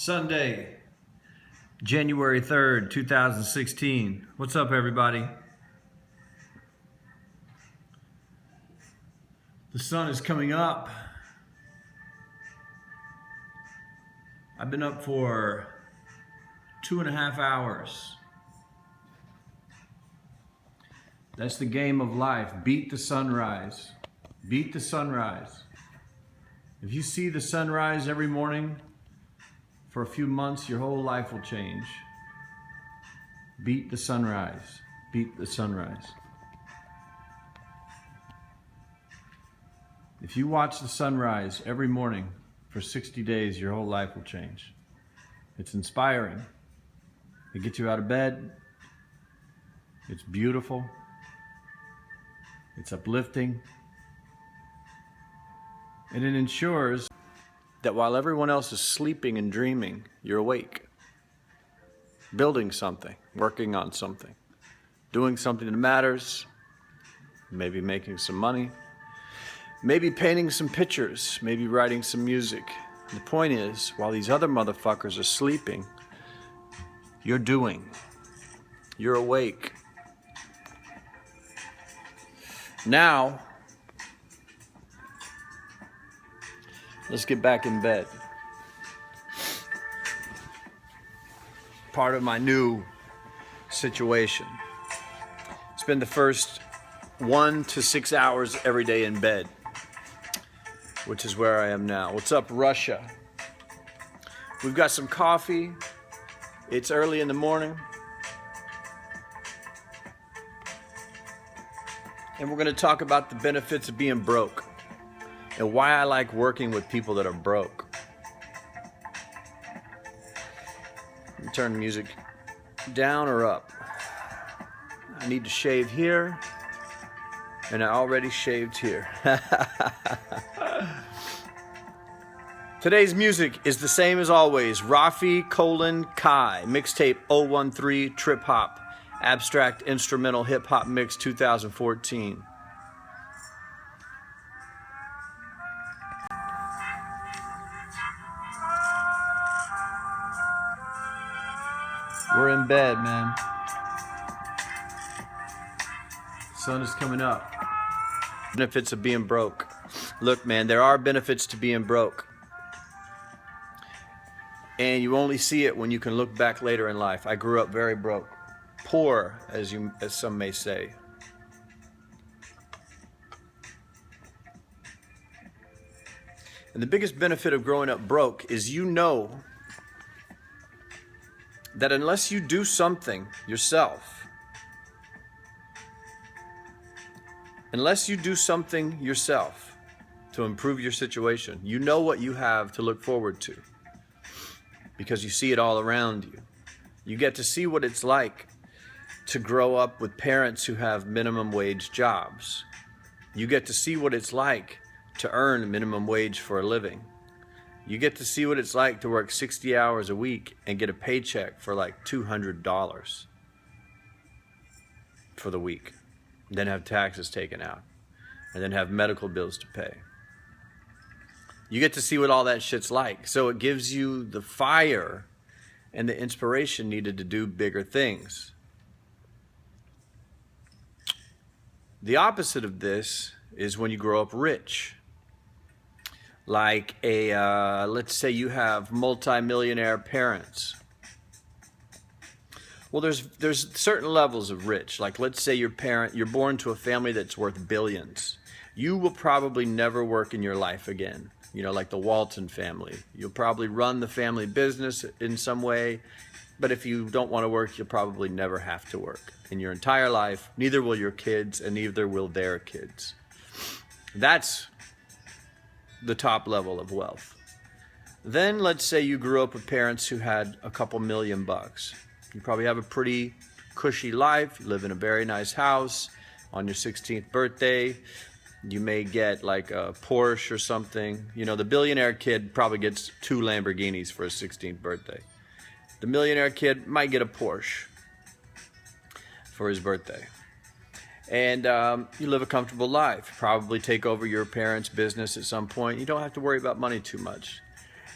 Sunday, January 3rd, 2016. What's up, everybody? The sun is coming up. I've been up for 2.5 hours. That's the game of life. Beat the sunrise. Beat the sunrise. If you see the sunrise every morning for a few months, your whole life will change. Beat the sunrise. Beat the sunrise. If you watch the sunrise every morning for 60 days, your whole life will change. It's inspiring. It gets you out of bed. It's beautiful. It's uplifting. And it ensures that while everyone else is sleeping and dreaming, you're awake, building something, working on something, doing something that matters, maybe making some money, maybe painting some pictures, maybe writing some music. The point is, while these other motherfuckers are sleeping, you're doing, you're awake. Now, let's get back in bed. Part of my new situation. Spend the first 1 to 6 hours every day in bed, which is where I am now. What's up, Russia? We've got some coffee. It's early in the morning. And we're going to talk about the benefits of being broke and why I like working with people that are broke. Let me turn the music down or up. I need to shave here, and I already shaved here. Today's music is the same as always. Rafi Kai, mixtape 013 Trip Hop, Abstract Instrumental Hip Hop Mix 2014. We're in bed, man. Sun is coming up. Benefits of being broke. Look, man, there are benefits to being broke. And you only see it when you can look back later in life. I grew up very broke. Poor, as some may say. And the biggest benefit of growing up broke is you know that unless you do something yourself, to improve your situation, you know what you have to look forward to because you see it all around you. You get to see what it's like to grow up with parents who have minimum wage jobs. You get to see what it's like to earn minimum wage for a living. You get to see what it's like to work 60 hours a week and get a paycheck for like $200 for the week. Then have taxes taken out. And then have medical bills to pay. You get to see what all that shit's like. So it gives you the fire and the inspiration needed to do bigger things. The opposite of this is when you grow up rich. Like let's say you have multi-millionaire parents. Well, there's certain levels of rich. Like let's say you're born to a family that's worth billions. You will probably never work in your life again. You know, like the Walton family. You'll probably run the family business in some way. But if you don't want to work, you'll probably never have to work in your entire life. Neither will your kids, and neither will their kids. That's the top level of wealth. Then let's say you grew up with parents who had a couple $1 million. You probably have a pretty cushy life. You live in a very nice house. On your 16th birthday, you may get like a Porsche or something. You know, the billionaire kid probably gets 2 Lamborghinis for his 16th birthday. The millionaire kid might get a Porsche for his birthday. And you live a comfortable life. Probably take over your parents' business at some point. You don't have to worry about money too much.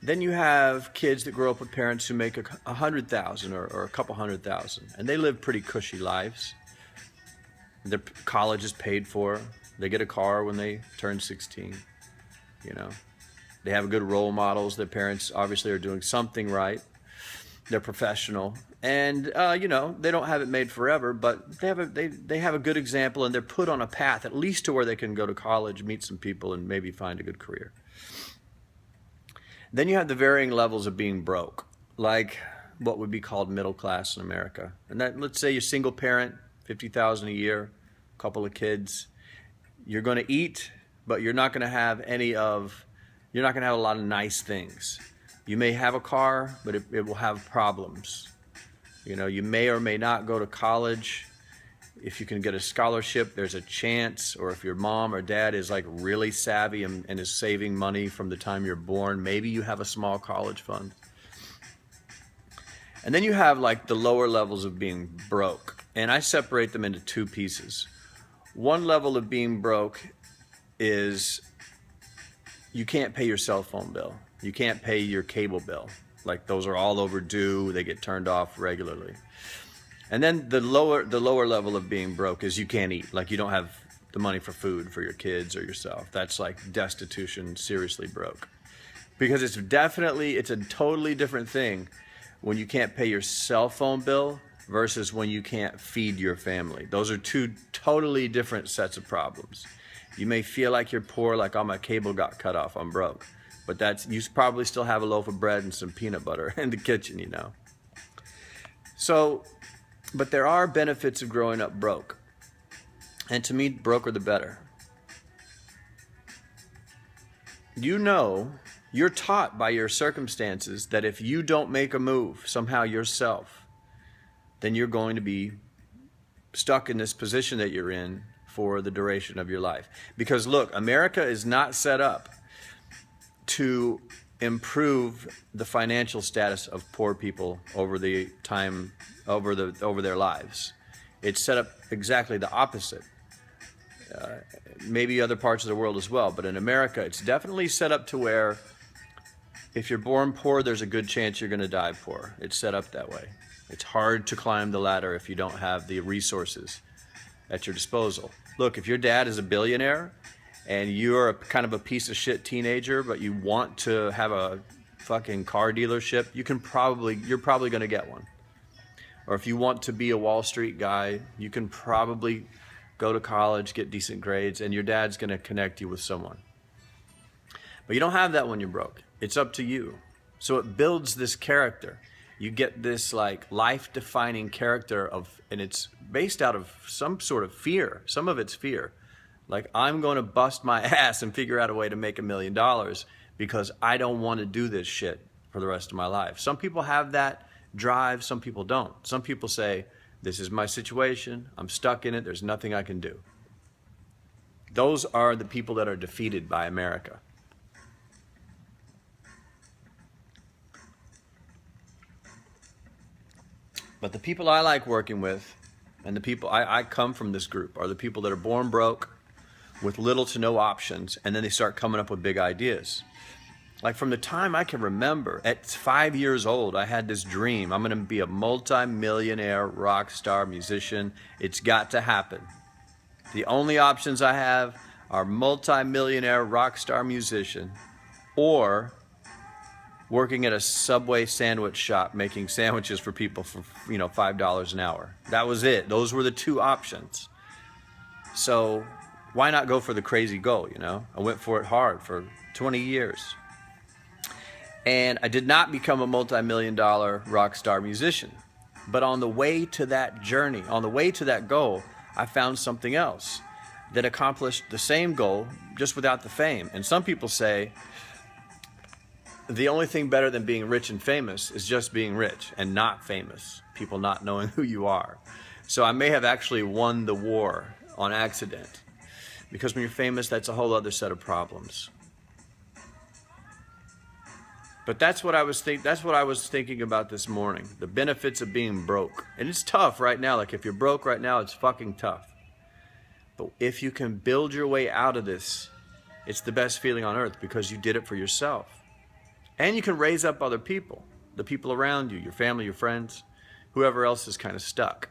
Then you have kids that grow up with parents who make $100,000 or a couple $100,000, and they live pretty cushy lives. Their college is paid for. They get a car when they turn 16. You know, they have good role models. Their parents obviously are doing something right. They're professional, and you know, they don't have it made forever, but they have a good example, and they're put on a path at least to where they can go to college, meet some people, and maybe find a good career. Then you have the varying levels of being broke, like what would be called middle class in America. And that, let's say you're single parent, $50,000 a year, couple of kids. You're going to eat, but you're not going to have you're not going to have a lot of nice things. You may have a car, but it will have problems. You know, you may or may not go to college. If you can get a scholarship, there's a chance. Or if your mom or dad is like really savvy and is saving money from the time you're born, maybe you have a small college fund. And then you have like the lower levels of being broke. And I separate them into two pieces. One level of being broke is you can't pay your cell phone bill. You can't pay your cable bill. Like those are all overdue. They get turned off regularly. And then the lower level of being broke is you can't eat. Like you don't have the money for food for your kids or yourself. That's like destitution, seriously broke. Because it's a totally different thing when you can't pay your cell phone bill versus when you can't feed your family. Those are two totally different sets of problems. You may feel like you're poor, like, oh, my cable got cut off, I'm broke. But you probably still have a loaf of bread and some peanut butter in the kitchen, you know. So, but there are benefits of growing up broke. And to me, broke are the better. You know, you're taught by your circumstances that if you don't make a move somehow yourself, then you're going to be stuck in this position that you're in for the duration of your life. Because look, America is not set up to improve the financial status of poor people over their lives. It's set up exactly the opposite. Maybe other parts of the world as well, but in America, it's definitely set up to where if you're born poor, there's a good chance you're going to die poor. It's set up that way. It's hard to climb the ladder if you don't have the resources at your disposal. Look, if your dad is a billionaire and you're kind of a piece of shit teenager, but you want to have a fucking car dealership, you're probably going to get one. Or if you want to be a Wall Street guy, you can probably go to college, get decent grades, and your dad's going to connect you with someone. But you don't have that when you're broke. It's up to you. So it builds this character. You get this like life-defining character and it's based out of some sort of fear. Some of it's fear. Like, I'm going to bust my ass and figure out a way to make $1 million because I don't want to do this shit for the rest of my life. Some people have that drive, some people don't. Some people say, this is my situation, I'm stuck in it, there's nothing I can do. Those are the people that are defeated by America. But the people I like working with, and the people I come from this group, are the people that are born broke with little to no options, and then they start coming up with big ideas. Like from the time I can remember, at 5 years old, I had this dream. I'm going to be a multi-millionaire rock star musician. It's got to happen. The only options I have are multi-millionaire rock star musician or working at a Subway sandwich shop making sandwiches for people for, $5 an hour. That was it. Those were the two options. So why not go for the crazy goal, I went for it hard for 20 years. And I did not become a multi-million-dollar rock star musician. But on the way to that journey, on the way to that goal, I found something else that accomplished the same goal just without the fame. And some people say, the only thing better than being rich and famous is just being rich and not famous, people not knowing who you are. So I may have actually won the war on accident, because when you're famous, that's a whole other set of problems. But that's what I was thinking about this morning, the benefits of being broke. And it's tough right now. Like if you're broke right now, it's fucking tough. But if you can build your way out of this, it's the best feeling on earth because you did it for yourself. And you can raise up other people, the people around you, your family, your friends, whoever else is kind of stuck.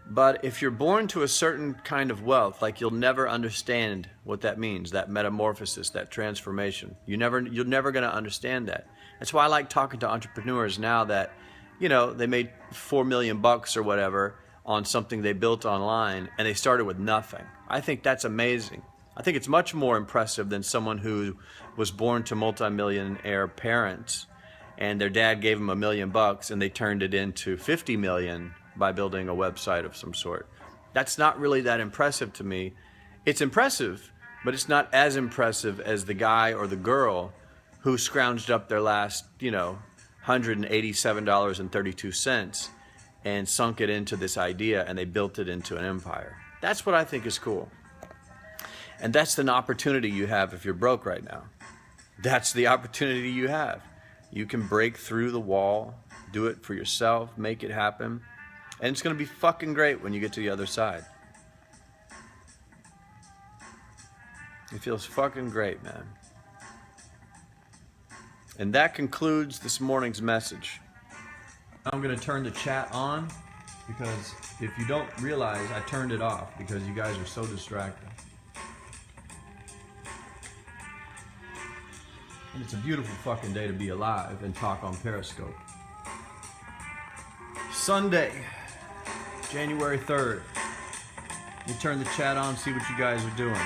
But if you're born to a certain kind of wealth, like you'll never understand what that means, that metamorphosis, that transformation. You're never going to understand that. That's why I like talking to entrepreneurs now that, you know, they made $4 million or whatever on something they built online and they started with nothing. I think that's amazing. I think it's much more impressive than someone who was born to multimillionaire parents and their dad gave them $1 million and they turned it into 50 million by building a website of some sort. That's not really that impressive to me. It's impressive, but it's not as impressive as the guy or the girl who scrounged up their last, you know, $187.32 and sunk it into this idea and they built it into an empire. That's what I think is cool. And that's an opportunity you have if you're broke right now. That's the opportunity you have. You can break through the wall, do it for yourself, make it happen. And it's going to be fucking great when you get to the other side. It feels fucking great, man. And that concludes this morning's message. I'm going to turn the chat on because if you don't realize, I turned it off because you guys are so distracted. And it's a beautiful fucking day to be alive and talk on Periscope. Sunday, January 3rd. You turn the chat on, see what you guys are doing.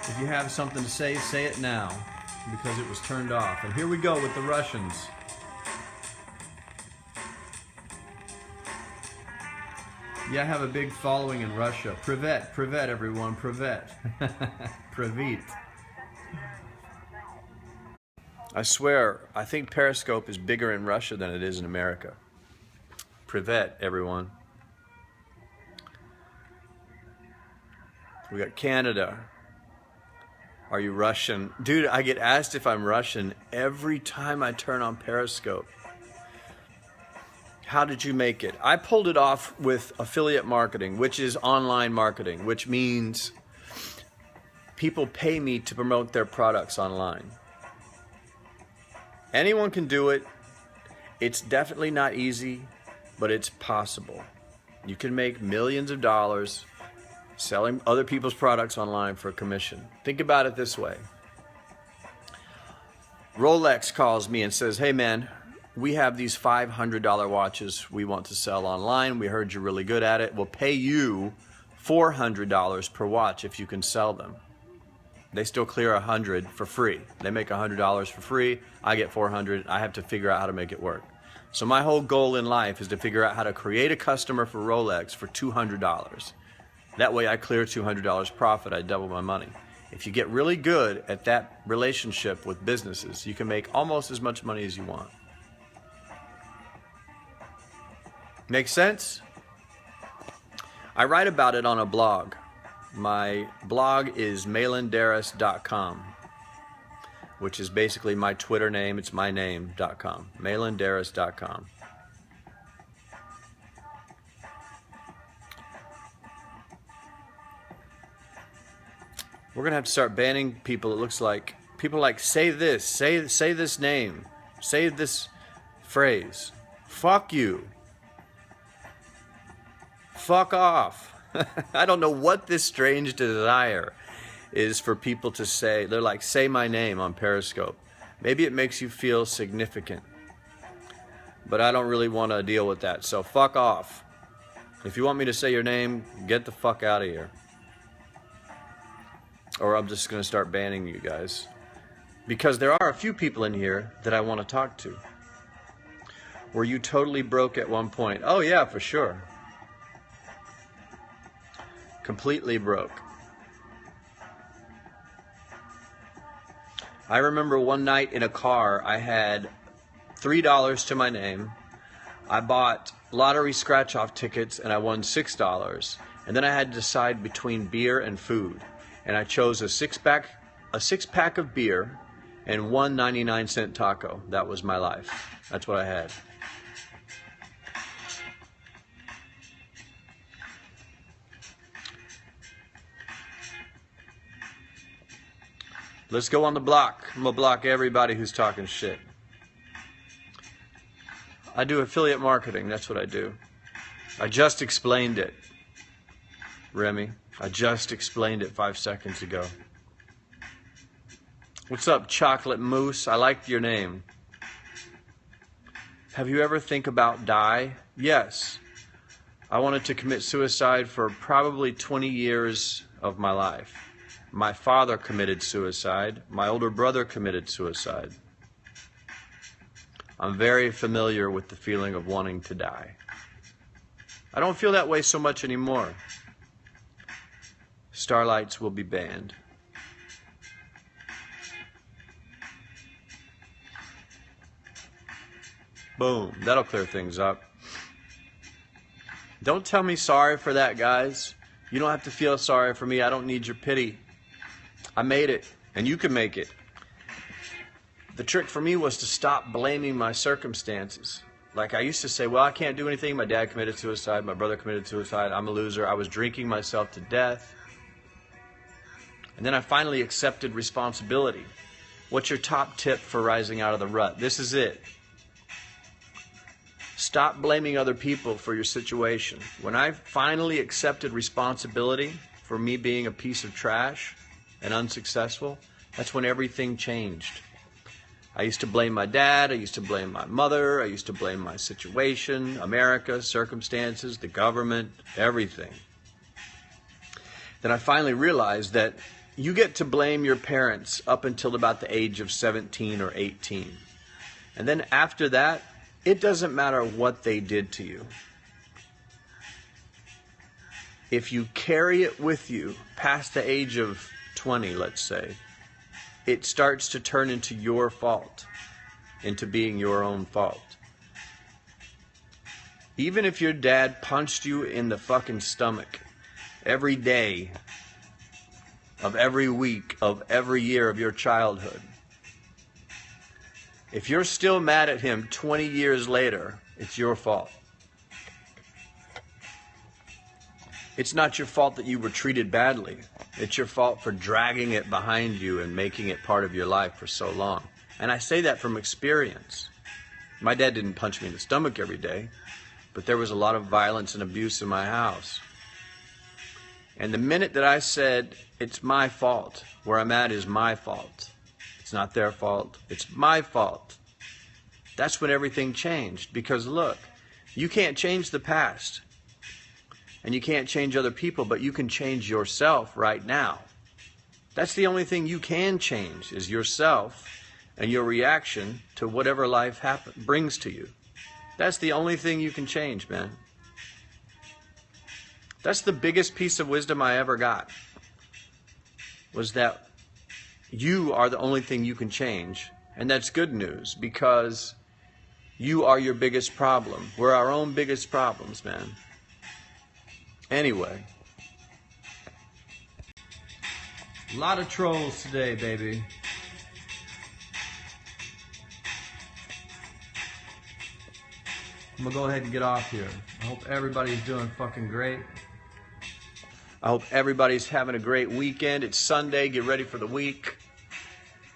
If you have something to say it now, because it was turned off. And here we go with the Russians. Yeah, I have a big following in Russia. Privet, privet everyone, privet. Privet. I swear, I think Periscope is bigger in Russia than it is in America. Privet, everyone. We got Canada. Are you Russian? Dude, I get asked if I'm Russian every time I turn on Periscope. How did you make it? I pulled it off with affiliate marketing, which is online marketing, which means people pay me to promote their products online. Anyone can do it. It's definitely not easy, but it's possible. You can make millions of dollars selling other people's products online for a commission. Think about it this way. Rolex calls me and says, hey man, we have these $500 watches we want to sell online. We heard you're really good at it. We'll pay you $400 per watch if you can sell them. They still clear $100 for free. They make $100 for free. I get $400. I have to figure out how to make it work. So my whole goal in life is to figure out how to create a customer for Rolex for $200. That way I clear $200 profit. I double my money. If you get really good at that relationship with businesses, you can make almost as much money as you want. Make sense? I write about it on a blog. My blog is malindaris.com, which is basically my Twitter name. It's my name.com, malindaris.com. We're going to have to start banning people. It looks like people like say this, say this name, say this phrase. Fuck you. Fuck off. I don't know what this strange desire is for people to say. They're like, say my name on Periscope. Maybe it makes you feel significant. But I don't really want to deal with that. So fuck off. If you want me to say your name, get the fuck out of here. Or I'm just going to start banning you guys. Because there are a few people in here that I want to talk to. Were you totally broke at one point? Oh yeah, for sure. Completely broke. I remember one night in a car, I had $3 to my name. I bought lottery scratch-off tickets and I won $6. And then I had to decide between beer and food. And I chose a six-pack of beer and one 99-cent taco. That was my life. That's what I had. Let's go on the block. I'm going to block everybody who's talking shit. I do affiliate marketing. That's what I do. I just explained it. Remy, I just explained it 5 seconds ago. What's up, Chocolate Moose? I like your name. Have you ever think about die? Yes. I wanted to commit suicide for probably 20 years of my life. My father committed suicide. My older brother committed suicide. I'm very familiar with the feeling of wanting to die. I don't feel that way so much anymore. Starlights will be banned. Boom. That'll clear things up. Don't tell me sorry for that, guys. You don't have to feel sorry for me. I don't need your pity. I made it, and you can make it. The trick for me was to stop blaming my circumstances. Like I used to say, well, I can't do anything. My dad committed suicide. My brother committed suicide. I'm a loser. I was drinking myself to death. And then I finally accepted responsibility. What's your top tip for rising out of the rut? This is it. Stop blaming other people for your situation. When I finally accepted responsibility for me being a piece of trash and unsuccessful, that's when everything changed. I used to blame my dad, I used to blame my mother, I used to blame my situation, America, circumstances, the government, everything. Then I finally realized that you get to blame your parents up until about the age of 17 or 18. And then after that, it doesn't matter what they did to you. If you carry it with you past the age of 20, let's say, it starts to turn into your fault, into being your own fault. Even if your dad punched you in the fucking stomach every day of every week of every year of your childhood, if you're still mad at him 20 years later, it's your fault. It's not your fault that you were treated badly. It's your fault for dragging it behind you and making it part of your life for so long. And I say that from experience. My dad didn't punch me in the stomach every day, but there was a lot of violence and abuse in my house. And the minute that I said, it's my fault, where I'm at is my fault, it's not their fault, it's my fault, that's when everything changed. Because look, you can't change the past. And you can't change other people, but you can change yourself right now. That's the only thing you can change, is yourself and your reaction to whatever life brings to you. That's the only thing you can change, man. That's the biggest piece of wisdom I ever got, was that you are the only thing you can change. And that's good news, because you are your biggest problem. We're our own biggest problems, man. Anyway, a lot of trolls today, baby. I'm gonna go ahead and get off here. I hope everybody's doing fucking great. I hope everybody's having a great weekend. It's Sunday. Get ready for the week.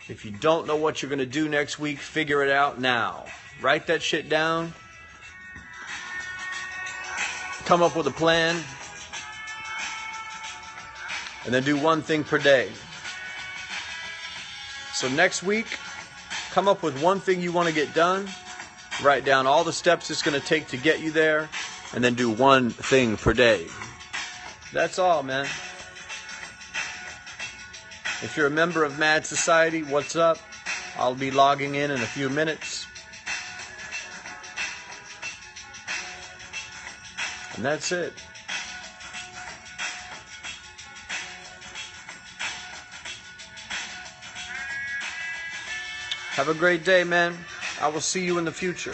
If you don't know what you're gonna do next week, figure it out now. Write that shit down. Come up with a plan. And then do one thing per day. So next week, come up with one thing you want to get done. Write down all the steps it's going to take to get you there. And then do one thing per day. That's all, man. If you're a member of Mad Society, what's up? I'll be logging in a few minutes. And that's it. Have a great day, man. I will see you in the future.